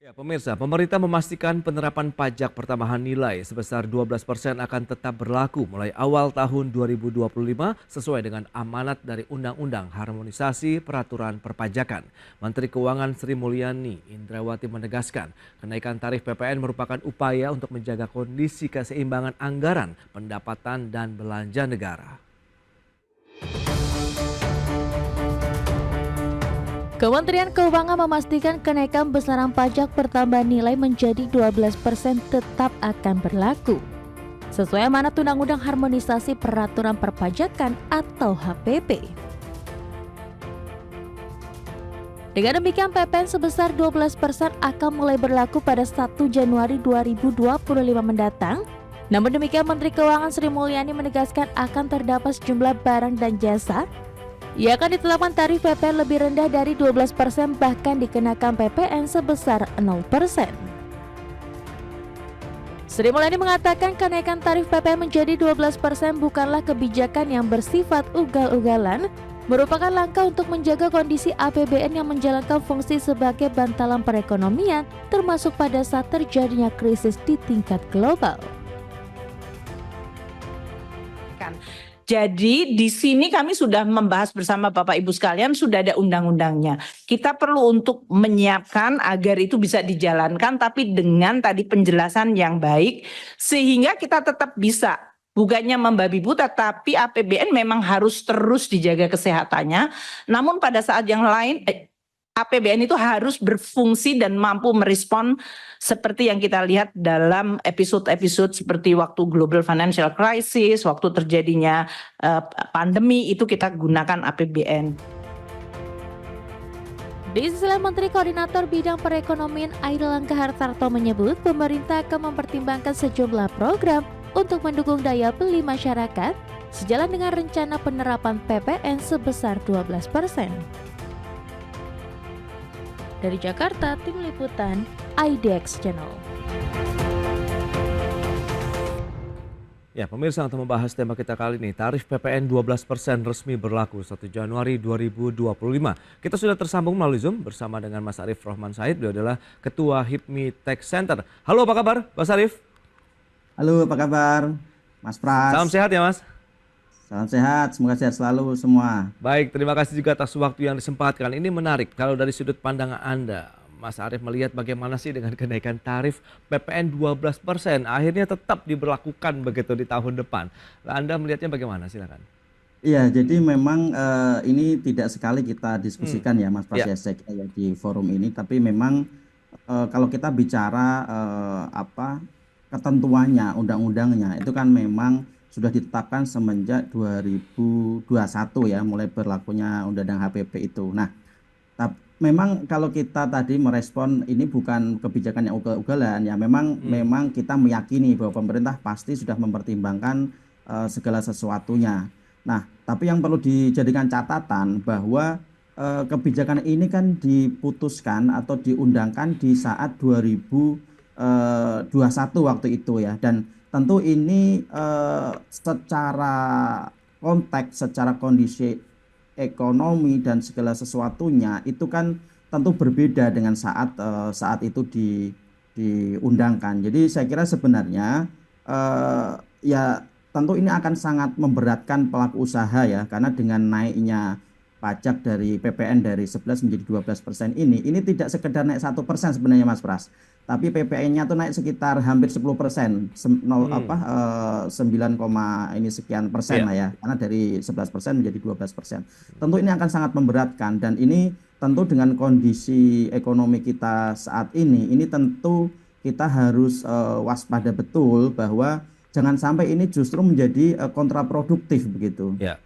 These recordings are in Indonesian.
Ya, pemirsa, pemerintah memastikan penerapan pajak pertambahan nilai sebesar 12% akan tetap berlaku mulai awal tahun 2025 sesuai dengan amanat dari Undang-Undang Harmonisasi Peraturan Perpajakan. Menteri Keuangan Sri Mulyani Indrawati menegaskan, kenaikan tarif PPN merupakan upaya untuk menjaga kondisi keseimbangan anggaran, pendapatan, dan belanja negara. Kementerian Keuangan memastikan kenaikan besaran pajak pertambahan nilai menjadi 12% tetap akan berlaku. Sesuai amanat Undang-Undang Harmonisasi Peraturan Perpajakan atau HPP. Dengan demikian PPN sebesar 12% akan mulai berlaku pada 1 Januari 2025 mendatang. Namun demikian Menteri Keuangan Sri Mulyani menegaskan akan terdapat sejumlah barang dan jasa ia akan ditetapkan tarif PPN lebih rendah dari 12% bahkan dikenakan PPN sebesar 0%. Sri Mulyani mengatakan kenaikan tarif PPN menjadi 12% bukanlah kebijakan yang bersifat ugal-ugalan, merupakan langkah untuk menjaga kondisi APBN yang menjalankan fungsi sebagai bantalan perekonomian termasuk pada saat terjadinya krisis di tingkat global. Jadi di sini kami sudah membahas bersama Bapak Ibu sekalian, sudah ada undang-undangnya. Kita perlu untuk menyiapkan agar itu bisa dijalankan tapi dengan tadi penjelasan yang baik sehingga kita tetap bisa bukannya membabi buta tapi APBN memang harus terus dijaga kesehatannya. Namun pada saat yang lain APBN itu harus berfungsi dan mampu merespon seperti yang kita lihat dalam episode-episode seperti waktu Global Financial Crisis, waktu terjadinya pandemi itu kita gunakan APBN. Di sisi lain, Menteri Koordinator Bidang Perekonomian Airlangga Hartarto menyebut pemerintah akan mempertimbangkan sejumlah program untuk mendukung daya beli masyarakat sejalan dengan rencana penerapan PPN sebesar 12%. Dari Jakarta, Tim Liputan IDX Channel. Ya, pemirsa, untuk membahas tema kita kali ini, tarif PPN 12% resmi berlaku 1 Januari 2025. Kita sudah tersambung melalui Zoom bersama dengan Mas Arief Rohman Said, beliau adalah Ketua HIPMI Tech Center. Halo, apa kabar, Mas Arief? Halo, apa kabar, Mas Pras? Salam sehat ya, Mas. Salam sehat, semoga sehat selalu semua. Baik, terima kasih juga atas waktu yang disempatkan. Ini menarik, kalau dari sudut pandangan Anda, Mas Arief melihat bagaimana sih dengan kenaikan tarif PPN 12%, akhirnya tetap diberlakukan begitu di tahun depan. Anda melihatnya bagaimana? Silakan. Iya, jadi memang ini tidak sekali kita diskusikan ya Mas Pras Ya. ya di forum ini, tapi memang kalau kita bicara ketentuannya, undang-undangnya, itu kan memang sudah ditetapkan semenjak 2021 ya, mulai berlakunya Undang-Undang HPP itu. Nah, memang kalau kita tadi merespon ini bukan kebijakan yang ugal-ugalan ya, memang kita meyakini bahwa pemerintah pasti sudah mempertimbangkan segala sesuatunya. Nah, tapi yang perlu dijadikan catatan bahwa kebijakan ini kan diputuskan atau diundangkan di saat 2021 waktu itu ya, dan tentu ini secara konteks, secara kondisi ekonomi dan segala sesuatunya itu kan tentu berbeda dengan saat itu diundangkan. Jadi saya kira sebenarnya ya tentu ini akan sangat memberatkan pelaku usaha ya, karena dengan naiknya pajak dari PPN dari 11 menjadi 12% ini tidak sekedar naik 1% sebenarnya Mas Pras. Tapi PPN-nya tuh naik sekitar hampir 10%, 9, ini sekian persen lah ya, karena dari 11% menjadi 12%. Tentu ini akan sangat memberatkan, dan ini tentu dengan kondisi ekonomi kita saat ini tentu kita harus waspada betul bahwa jangan sampai ini justru menjadi kontraproduktif begitu. Ya.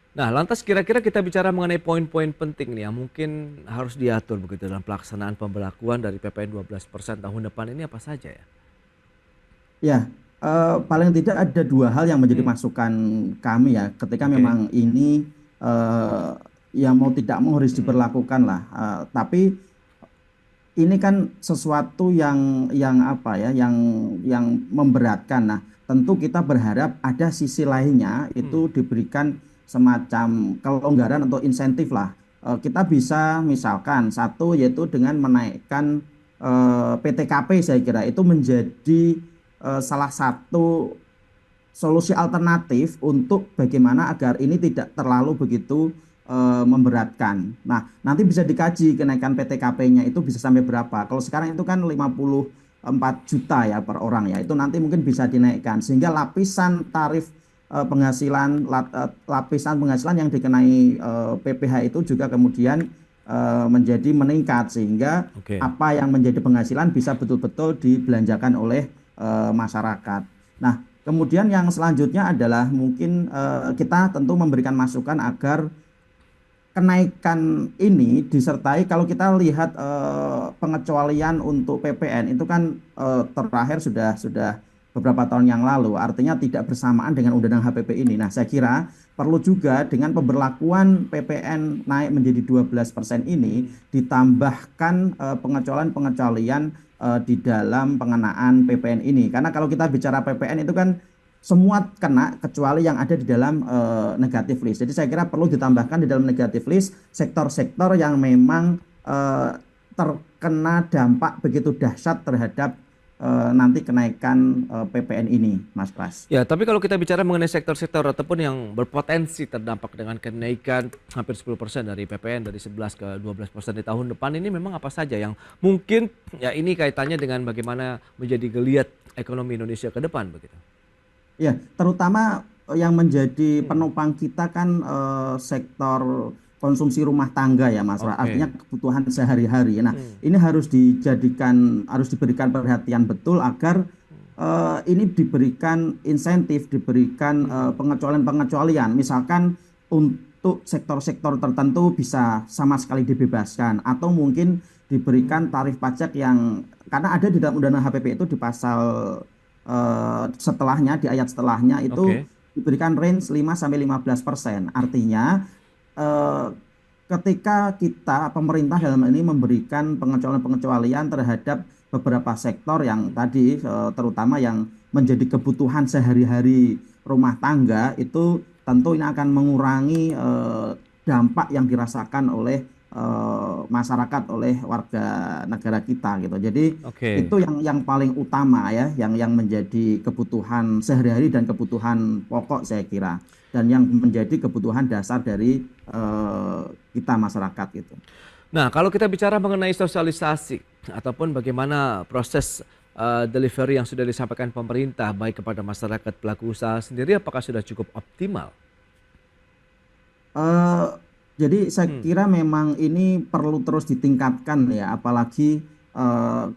Nah, lantas kira-kira kita bicara mengenai poin-poin penting nih yang mungkin harus diatur begitu dalam pelaksanaan pemberlakuan dari PPN 12% tahun depan ini apa saja ya? Ya, paling tidak ada dua hal yang menjadi masukan kami ya, ketika memang ini yang mau tidak mau harus diberlakukan lah. Tapi ini kan sesuatu yang memberatkan. Nah, tentu kita berharap ada sisi lainnya itu diberikan semacam kelonggaran atau insentif lah kita bisa misalkan satu yaitu dengan menaikkan PTKP, saya kira itu menjadi salah satu solusi alternatif untuk bagaimana agar ini tidak terlalu begitu memberatkan. Nah, nanti bisa dikaji kenaikan PTKP-nya itu bisa sampai berapa. Kalau sekarang itu kan 54 juta ya per orang ya. Itu nanti mungkin bisa dinaikkan sehingga lapisan tarif lapisan penghasilan yang dikenai PPh itu juga kemudian menjadi meningkat sehingga Oke. apa yang menjadi penghasilan bisa betul-betul dibelanjakan oleh masyarakat. Nah, kemudian yang selanjutnya adalah mungkin kita tentu memberikan masukan agar kenaikan ini disertai, kalau kita lihat pengecualian untuk PPN itu kan terakhir sudah beberapa tahun yang lalu, artinya tidak bersamaan dengan Undang-Undang HPP ini. Nah, saya kira perlu juga dengan pemberlakuan PPN naik menjadi 12% ini ditambahkan pengecualian-pengecualian di dalam pengenaan PPN ini. Karena kalau kita bicara PPN itu kan semua kena kecuali yang ada di dalam negative list. Jadi saya kira perlu ditambahkan di dalam negative list sektor-sektor yang memang terkena dampak begitu dahsyat terhadap nanti kenaikan PPN ini, Mas Pras. Ya, tapi kalau kita bicara mengenai sektor-sektor ataupun yang berpotensi terdampak dengan kenaikan hampir 10% dari PPN dari 11 ke 12% di tahun depan, ini memang apa saja yang mungkin ya ini kaitannya dengan bagaimana menjadi geliat ekonomi Indonesia ke depan begitu? Ya, terutama yang menjadi penopang kita kan sektor konsumsi rumah tangga ya, Mas. Oke. Artinya kebutuhan sehari-hari. Nah, ini harus diberikan perhatian betul agar ini diberikan insentif, diberikan pengecualian-pengecualian. Misalkan untuk sektor-sektor tertentu bisa sama sekali dibebaskan atau mungkin diberikan tarif pajak yang karena ada di dalam Undang-Undang HPP itu di pasal setelahnya, di ayat setelahnya itu Oke. diberikan range 5-15%. Artinya ketika pemerintah dalam ini memberikan pengecualian-pengecualian terhadap beberapa sektor yang tadi terutama yang menjadi kebutuhan sehari-hari rumah tangga, itu tentu ini akan mengurangi dampak yang dirasakan oleh masyarakat, oleh warga negara kita gitu. Jadi Oke. itu yang paling utama ya, yang menjadi kebutuhan sehari-hari dan kebutuhan pokok saya kira, dan yang menjadi kebutuhan dasar dari kita masyarakat gitu. Nah, kalau kita bicara mengenai sosialisasi ataupun bagaimana proses delivery yang sudah disampaikan pemerintah baik kepada masyarakat pelaku usaha sendiri, apakah sudah cukup optimal? Jadi saya kira memang ini perlu terus ditingkatkan ya, apalagi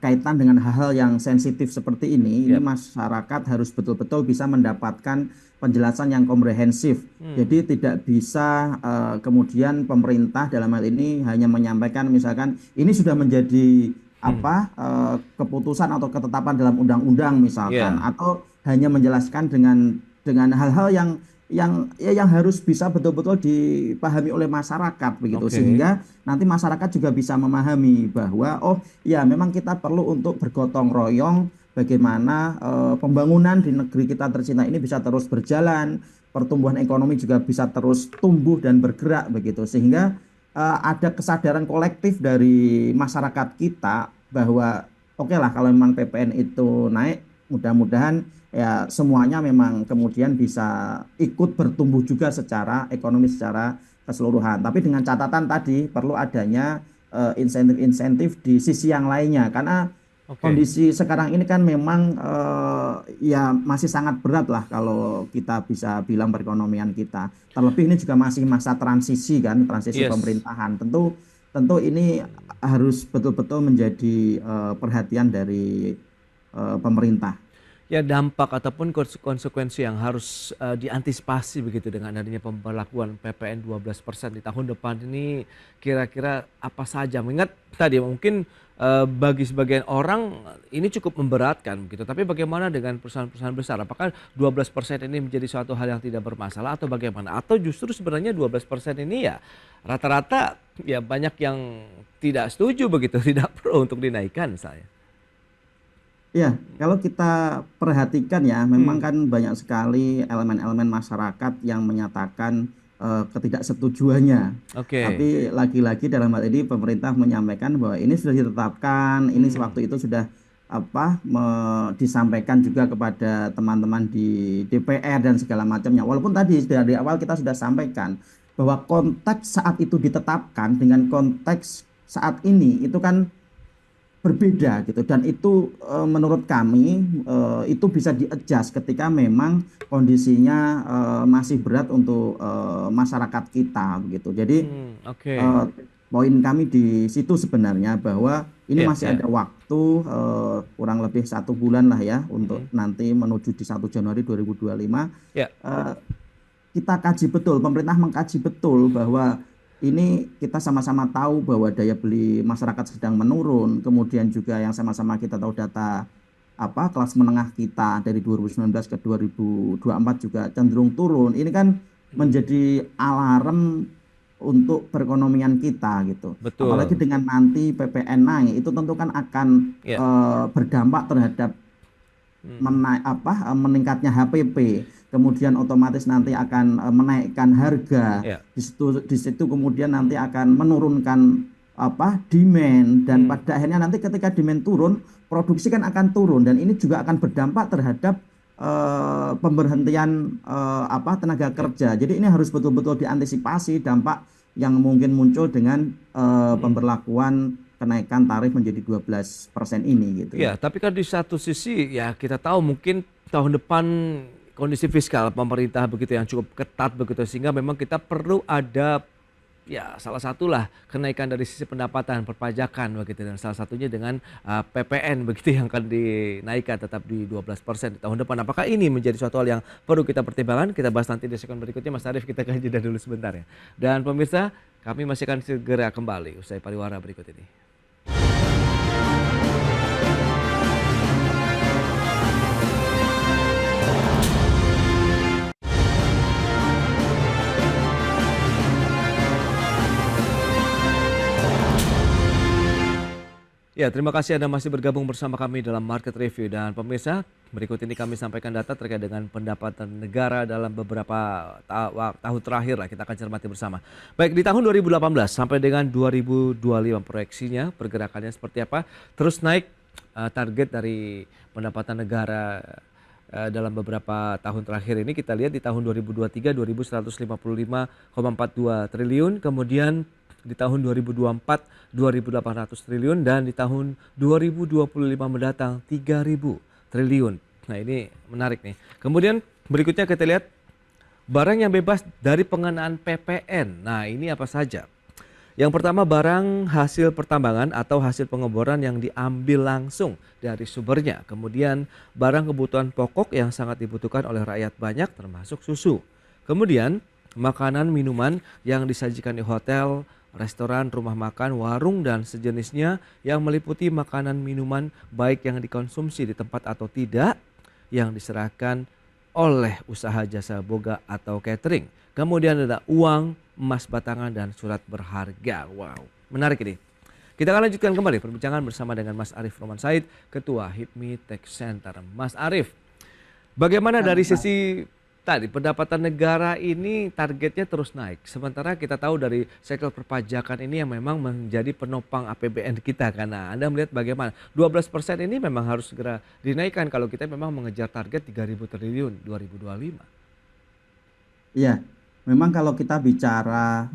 kaitan dengan hal-hal yang sensitif seperti ini. Ini Yap. masyarakat harus betul-betul bisa mendapatkan penjelasan yang komprehensif. Jadi tidak bisa kemudian pemerintah dalam hal ini hanya menyampaikan misalkan ini sudah menjadi keputusan atau ketetapan dalam undang-undang misalkan, Ya. atau hanya menjelaskan dengan hal-hal yang harus bisa betul-betul dipahami oleh masyarakat begitu, Oke. sehingga nanti masyarakat juga bisa memahami bahwa oh ya memang kita perlu untuk bergotong royong bagaimana pembangunan di negeri kita tercinta ini bisa terus berjalan, pertumbuhan ekonomi juga bisa terus tumbuh dan bergerak begitu, sehingga ada kesadaran kolektif dari masyarakat kita bahwa oke lah kalau memang PPN itu naik, mudah-mudahan ya semuanya memang kemudian bisa ikut bertumbuh juga secara ekonomi secara keseluruhan. Tapi dengan catatan tadi perlu adanya insentif-insentif di sisi yang lainnya, karena Oke. kondisi sekarang ini kan memang ya masih sangat berat lah kalau kita bisa bilang perekonomian kita. Terlebih ini juga masih masa transisi kan, transisi Yes. pemerintahan. Tentu ini harus betul-betul menjadi perhatian dari pemerintah. Ya, dampak ataupun konsekuensi yang harus diantisipasi begitu dengan adanya pemberlakuan PPN 12% di tahun depan ini kira-kira apa saja? Mengingat tadi mungkin bagi sebagian orang ini cukup memberatkan begitu. Tapi bagaimana dengan perusahaan-perusahaan besar? Apakah 12% ini menjadi suatu hal yang tidak bermasalah atau bagaimana? Atau justru sebenarnya 12% ini ya rata-rata ya banyak yang tidak setuju begitu, tidak pro untuk dinaikkan misalnya. Ya, kalau kita perhatikan ya, memang kan banyak sekali elemen-elemen masyarakat yang menyatakan ketidaksetujuannya. Oke. Tapi lagi-lagi dalam hal ini pemerintah menyampaikan bahwa ini sudah ditetapkan, ini sewaktu itu sudah disampaikan juga kepada teman-teman di DPR dan segala macamnya. Walaupun tadi dari awal kita sudah sampaikan bahwa konteks saat itu ditetapkan dengan konteks saat ini itu kan berbeda gitu, dan itu menurut kami itu bisa di-adjust ketika memang kondisinya masih berat untuk masyarakat kita begitu. Jadi Oke. poin kami di situ sebenarnya bahwa ini Iya, masih iya. ada waktu kurang lebih 1 bulan lah ya untuk nanti menuju di 1 Januari 2025. Ya. Kita kaji betul, pemerintah mengkaji betul bahwa ini kita sama-sama tahu bahwa daya beli masyarakat sedang menurun, kemudian juga yang sama-sama kita tahu data kelas menengah kita dari 2019 ke 2024 juga cenderung turun. Ini kan menjadi alarm untuk perekonomian kita gitu. Betul. Apalagi dengan nanti PPN naik, itu tentu kan akan Ya. berdampak terhadap meningkatnya HPP, kemudian otomatis nanti akan menaikkan harga. Ya. Di situ kemudian nanti akan menurunkan demand, dan pada akhirnya nanti ketika demand turun, produksi kan akan turun, dan ini juga akan berdampak terhadap pemberhentian tenaga kerja. Jadi ini harus betul-betul diantisipasi dampak yang mungkin muncul dengan pemberlakuan kenaikan tarif menjadi 12% ini gitu. Ya, tapi kan di satu sisi ya kita tahu mungkin tahun depan kondisi fiskal pemerintah begitu yang cukup ketat begitu, sehingga memang kita perlu ada ya salah satulah kenaikan dari sisi pendapatan perpajakan begitu, dan salah satunya dengan PPN begitu yang akan dinaikkan tetap di 12% di tahun depan. Apakah ini menjadi suatu hal yang perlu kita pertimbangkan? Kita bahas nanti di segmen berikutnya. Mas Arief, kita akan jeda dulu sebentar ya. Dan pemirsa, kami masih akan segera kembali usai pariwara berikut ini. Ya, terima kasih Anda masih bergabung bersama kami dalam Market Review. Dan pemirsa, berikut ini kami sampaikan data terkait dengan pendapatan negara dalam beberapa tahun terakhir lah. Kita akan cermati bersama. Baik, di tahun 2018 sampai dengan 2025 proyeksinya pergerakannya seperti apa? Terus naik target dari pendapatan negara dalam beberapa tahun terakhir ini. Kita lihat di tahun 2023 2.155,42 triliun, kemudian di tahun 2024 2.800 triliun, dan di tahun 2025 mendatang 3.000 triliun. Nah, ini menarik nih. Kemudian berikutnya kita lihat barang yang bebas dari pengenaan PPN. Nah, ini apa saja? Yang pertama, barang hasil pertambangan atau hasil pengeboran yang diambil langsung dari sumbernya. Kemudian barang kebutuhan pokok yang sangat dibutuhkan oleh rakyat banyak termasuk susu. Kemudian makanan minuman yang disajikan di hotel, restoran, rumah makan, warung, dan sejenisnya yang meliputi makanan minuman baik yang dikonsumsi di tempat atau tidak, yang diserahkan oleh usaha jasa boga atau catering. Kemudian ada uang, emas batangan, dan surat berharga. Wow, menarik ini. Kita akan lanjutkan kembali perbincangan bersama dengan Mas Arief Roman Said, Ketua HIPMI Tech Center. Mas Arief, bagaimana dari sisi tadi pendapatan negara ini targetnya terus naik, sementara kita tahu dari sektor perpajakan ini yang memang menjadi penopang APBN kita. Karena Anda melihat bagaimana 12% ini memang harus segera dinaikkan kalau kita memang mengejar target 3.000 triliun 2025. Iya, memang kalau kita bicara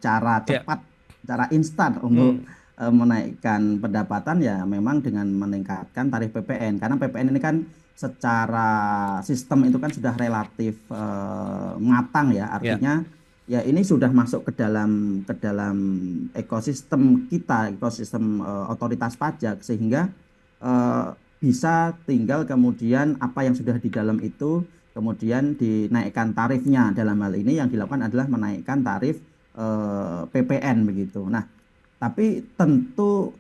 cara cepat, cara instan untuk menaikkan pendapatan, ya memang dengan meningkatkan tarif PPN, karena PPN ini kan secara sistem itu kan sudah relatif matang ya, artinya ya ini sudah masuk ke dalam ekosistem kita, ekosistem otoritas pajak, sehingga bisa tinggal kemudian apa yang sudah di dalam itu kemudian dinaikkan tarifnya. Dalam hal ini yang dilakukan adalah menaikkan tarif PPN begitu. Nah, tapi tentu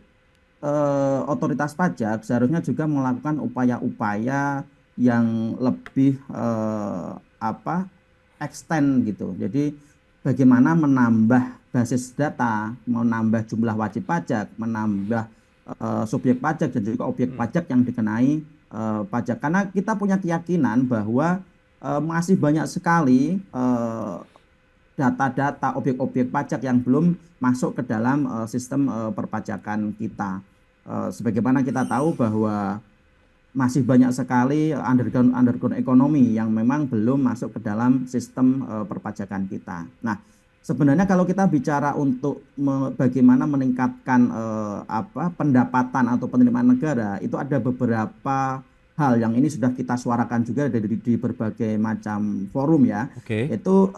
otoritas pajak seharusnya juga melakukan upaya-upaya yang lebih extend gitu. Jadi bagaimana menambah basis data, menambah jumlah wajib pajak, menambah subjek pajak dan juga objek pajak yang dikenai pajak. Karena kita punya keyakinan bahwa masih banyak sekali data-data objek-objek pajak yang belum masuk ke dalam sistem perpajakan kita. Sebagaimana kita tahu bahwa masih banyak sekali underground ekonomi yang memang belum masuk ke dalam sistem perpajakan kita. Nah, sebenarnya kalau kita bicara untuk bagaimana meningkatkan pendapatan atau penerimaan negara, itu ada beberapa hal yang ini sudah kita suarakan juga di berbagai macam forum ya. Oke. Itu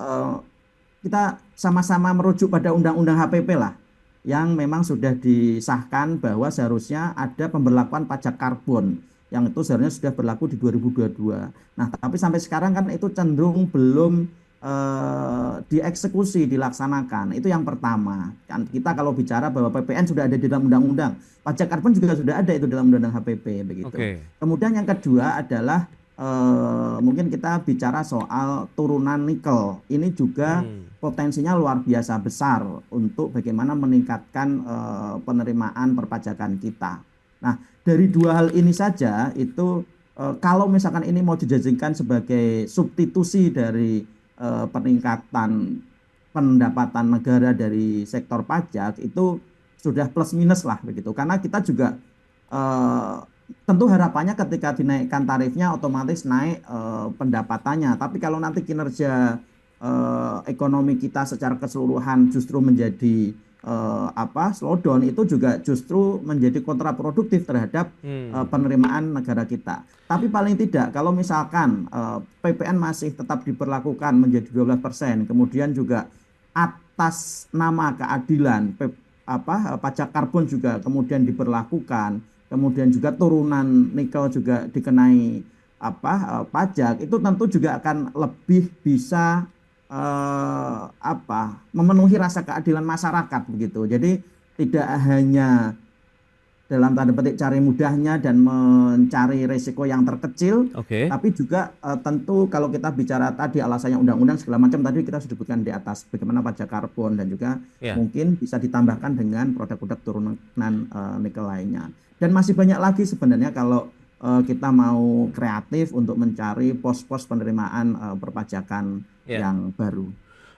kita sama-sama merujuk pada Undang-Undang HPP lah, yang memang sudah disahkan bahwa seharusnya ada pemberlakuan pajak karbon, yang itu seharusnya sudah berlaku di 2022. Nah, tapi sampai sekarang kan itu cenderung belum dieksekusi, dilaksanakan. Itu yang pertama. Kan kita kalau bicara bahwa PPN sudah ada di dalam undang-undang, pajak karbon juga sudah ada itu dalam undang-undang HPP begitu. Oke. Kemudian yang kedua adalah mungkin kita bicara soal turunan nikel. Ini juga potensinya luar biasa besar untuk bagaimana meningkatkan penerimaan perpajakan kita. Nah, dari dua hal ini saja itu kalau misalkan ini mau dijadikan sebagai substitusi dari peningkatan pendapatan negara dari sektor pajak, itu sudah plus minus lah begitu. Karena kita juga tentu harapannya ketika dinaikkan tarifnya otomatis naik pendapatannya. Tapi kalau nanti kinerja ekonomi kita secara keseluruhan justru menjadi slowdown, itu juga justru menjadi kontraproduktif terhadap penerimaan negara kita. Tapi paling tidak kalau misalkan PPN masih tetap diberlakukan menjadi 12%, kemudian juga atas nama keadilan pajak karbon juga kemudian diberlakukan, kemudian juga turunan nikel juga dikenai pajak, itu tentu juga akan lebih bisa memenuhi rasa keadilan masyarakat begitu. Jadi tidak hanya dalam tanda petik cari mudahnya dan mencari resiko yang terkecil, tapi juga tentu kalau kita bicara tadi alasannya undang-undang segala macam tadi kita sudah sebutkan di atas, bagaimana pajak karbon dan juga mungkin bisa ditambahkan dengan produk-produk turunan nikel lainnya. Dan masih banyak lagi sebenarnya kalau kita mau kreatif untuk mencari pos-pos penerimaan perpajakan yang baru.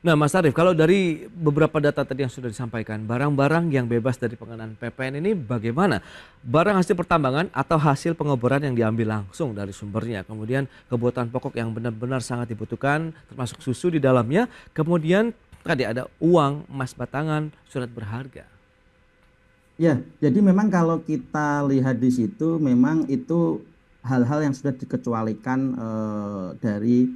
Nah, Mas Arief, kalau dari beberapa data tadi yang sudah disampaikan, barang-barang yang bebas dari pengenaan PPN ini bagaimana? Barang hasil pertambangan atau hasil pengeboran yang diambil langsung dari sumbernya, kemudian kebutuhan pokok yang benar-benar sangat dibutuhkan, termasuk susu di dalamnya, kemudian tadi ada uang, emas batangan, surat berharga. Ya, jadi memang kalau kita lihat di situ, memang itu hal-hal yang sudah dikecualikan dari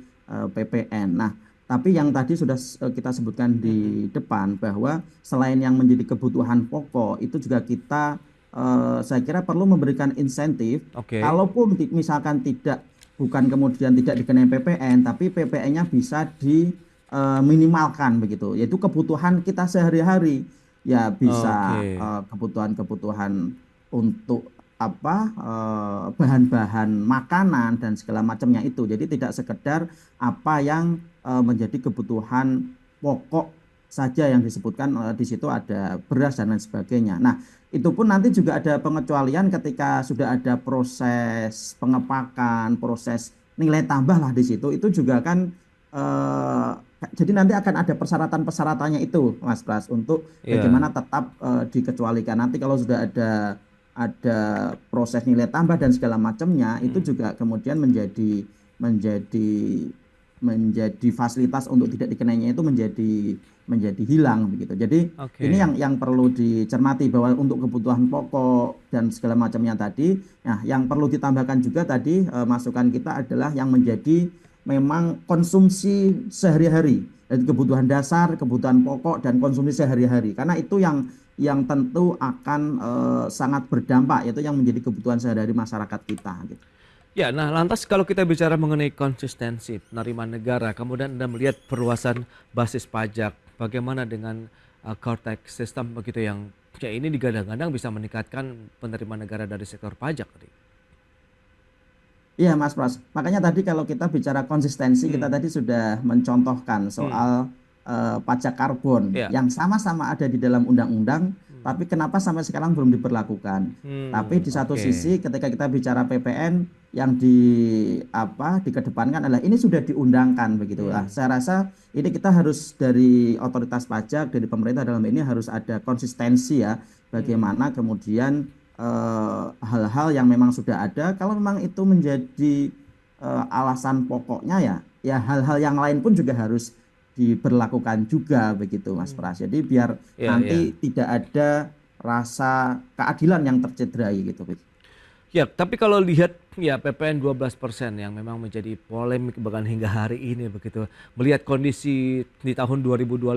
PPN. Nah, tapi yang tadi sudah kita sebutkan di depan bahwa selain yang menjadi kebutuhan pokok, itu juga kita saya kira perlu memberikan insentif. Kalaupun misalkan bukan kemudian tidak dikenai PPN, tapi PPN-nya bisa diminimalkan begitu, yaitu kebutuhan kita sehari-hari. Ya bisa kebutuhan-kebutuhan untuk bahan-bahan makanan dan segala macamnya itu. Jadi tidak sekedar apa yang menjadi kebutuhan pokok saja yang disebutkan, di situ ada beras dan lain sebagainya. Nah, itu pun nanti juga ada pengecualian ketika sudah ada proses pengepakan, proses nilai tambah lah di situ. Itu juga kan jadi nanti akan ada persyaratan-persyaratannya itu, Mas Pras, untuk bagaimana tetap dikecualikan. Nanti kalau sudah ada proses nilai tambah dan segala macamnya, itu juga kemudian menjadi fasilitas untuk tidak dikenainya itu menjadi hilang begitu. Jadi ini yang perlu dicermati bahwa untuk kebutuhan pokok dan segala macamnya tadi, nah yang perlu ditambahkan juga tadi masukan kita adalah yang menjadi memang konsumsi sehari-hari, jadi kebutuhan dasar, kebutuhan pokok dan konsumsi sehari-hari, karena itu yang tentu akan sangat berdampak, yaitu yang menjadi kebutuhan sehari-hari masyarakat kita gitu. Ya, nah lantas kalau kita bicara mengenai konsistensi penerimaan negara, kemudian Anda melihat perluasan basis pajak, bagaimana dengan core tax system begitu yang ini digadang-gadang bisa meningkatkan penerimaan negara dari sektor pajak tadi? Iya Mas Pras, makanya tadi kalau kita bicara konsistensi, kita tadi sudah mencontohkan soal pajak karbon yang sama-sama ada di dalam undang-undang, tapi kenapa sampai sekarang belum diberlakukan? Tapi di satu oke. sisi ketika kita bicara PPN yang dikedepankan adalah ini sudah diundangkan begitu. Nah, saya rasa ini kita harus dari otoritas pajak, dari pemerintah dalam ini harus ada konsistensi ya, bagaimana kemudian hal-hal yang memang sudah ada, kalau memang itu menjadi alasan pokoknya ya hal-hal yang lain pun juga harus diberlakukan juga begitu Mas Pras. Jadi biar Ya, ya. nanti tidak ada rasa keadilan yang tercederai gitu. Ya, tapi kalau lihat ya PPN 12% yang memang menjadi polemik bahkan hingga hari ini begitu. Melihat kondisi di tahun 2025,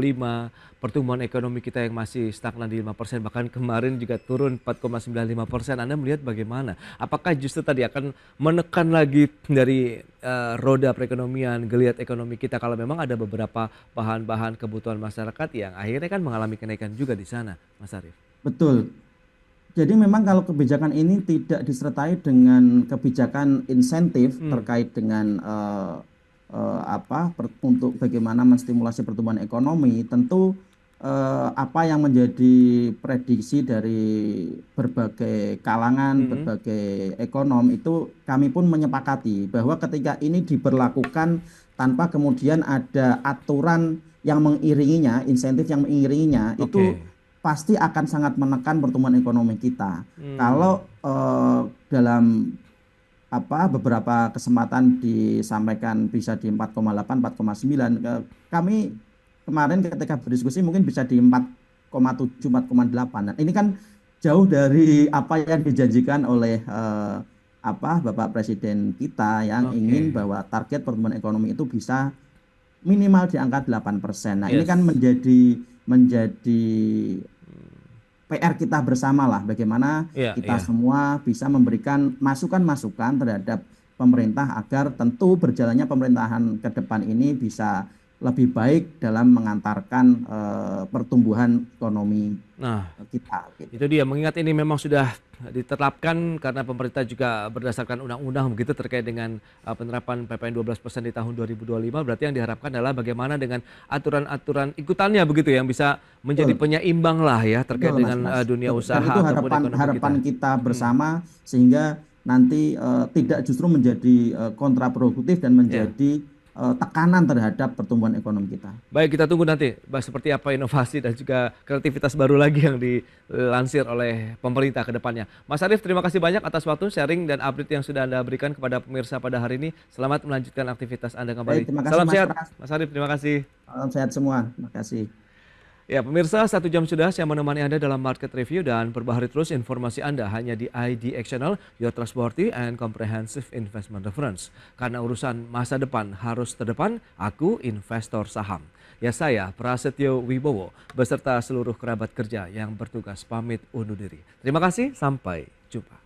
pertumbuhan ekonomi kita yang masih stagnan di 5%, bahkan kemarin juga turun 4,95%. Anda melihat bagaimana? Apakah justru tadi akan menekan lagi dari roda perekonomian, geliat ekonomi kita kalau memang ada beberapa bahan-bahan kebutuhan masyarakat yang akhirnya kan mengalami kenaikan juga di sana, Mas Arief? Betul. Jadi memang kalau kebijakan ini tidak disertai dengan kebijakan insentif terkait dengan untuk bagaimana menstimulasi pertumbuhan ekonomi, tentu apa yang menjadi prediksi dari berbagai kalangan, berbagai ekonom itu kami pun menyepakati bahwa ketika ini diberlakukan tanpa kemudian ada aturan yang mengiringinya, insentif yang mengiringinya, itu Oke. pasti akan sangat menekan pertumbuhan ekonomi kita. Kalau dalam beberapa kesempatan disampaikan bisa di 4,8, 4,9, kami kemarin ketika berdiskusi mungkin bisa di 4,7, 4,8. Nah, ini kan jauh dari apa yang dijanjikan oleh Bapak Presiden kita yang ingin Oke. bahwa target pertumbuhan ekonomi itu bisa minimal di angka 8%. Nah, ini kan Yes. menjadi PR kita bersama lah, bagaimana Iya, kita iya. semua bisa memberikan masukan-masukan terhadap pemerintah agar tentu berjalannya pemerintahan ke depan ini bisa lebih baik dalam mengantarkan pertumbuhan ekonomi Nah, kita gitu. itu dia, mengingat ini memang sudah diterapkan karena pemerintah juga berdasarkan undang-undang begitu terkait dengan penerapan PPN 12% di tahun 2025, berarti yang diharapkan adalah bagaimana dengan aturan-aturan ikutannya begitu yang bisa menjadi Betul, penyeimbang lah ya terkait betul Mas dengan Pras. dunia Betul. usaha Dan itu ataupun ekonomi harapan kita. kita bersama sehingga nanti tidak justru menjadi kontraproduktif dan Ya. menjadi tekanan terhadap pertumbuhan ekonomi kita. Baik, kita tunggu nanti seperti apa inovasi dan juga kreativitas baru lagi yang dilansir oleh pemerintah ke depannya. Mas Arief, terima kasih banyak atas waktu, sharing dan update yang sudah Anda berikan kepada pemirsa pada hari ini. Selamat melanjutkan aktivitas Anda Baik, kembali. terima kasih Salam Mas sehat, Pras. Mas Arief, terima kasih. Salam sehat semua. Terima kasih. Ya, pemirsa, 1 jam sudah saya menemani Anda dalam market review dan perbaharui terus informasi Anda hanya di IDX Channel, your trustworthy and comprehensive investment reference. Karena urusan masa depan harus terdepan, aku investor saham. Ya, saya Prasetyo Wibowo beserta seluruh kerabat kerja yang bertugas pamit undur diri. Terima kasih, sampai jumpa.